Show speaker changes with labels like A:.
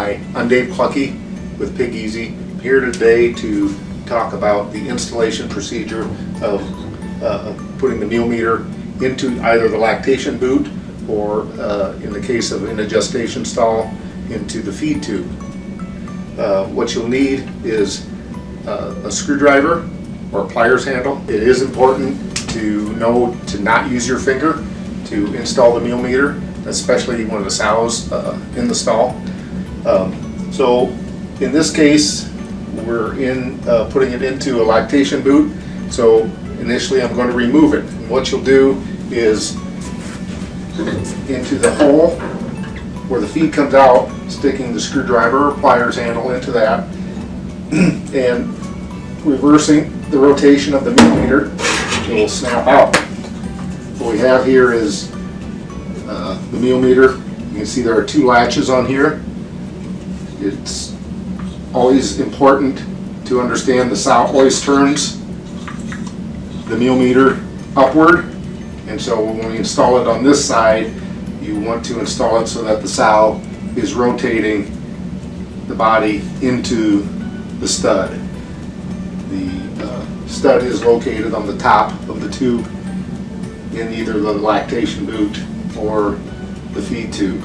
A: Hi, I'm Dave Clucky with PigEasy, here today to talk about the installation procedure of putting the MealMeter into either the lactation boot or in the case of in a gestation stall, into the feed tube. What you'll need is a screwdriver or a pliers handle. It is important to know to not use your finger to install the MealMeter, especially when the sow's in the stall. So in this case, we're putting it into a lactation boot. So initially I'm going to remove it. And what you'll do is into the hole where the feed comes out, sticking the screwdriver or pliers handle into that and reversing the rotation of the MealMeter, it will snap out. What we have here is the MealMeter. You can see there are two latches on here. It's always important to understand the sow always turns the MealMeter upward, and so when we install it on this side, you want to install it so that the sow is rotating the body into the stud. The stud is located on the top of the tube in either the lactation boot or the feed tube.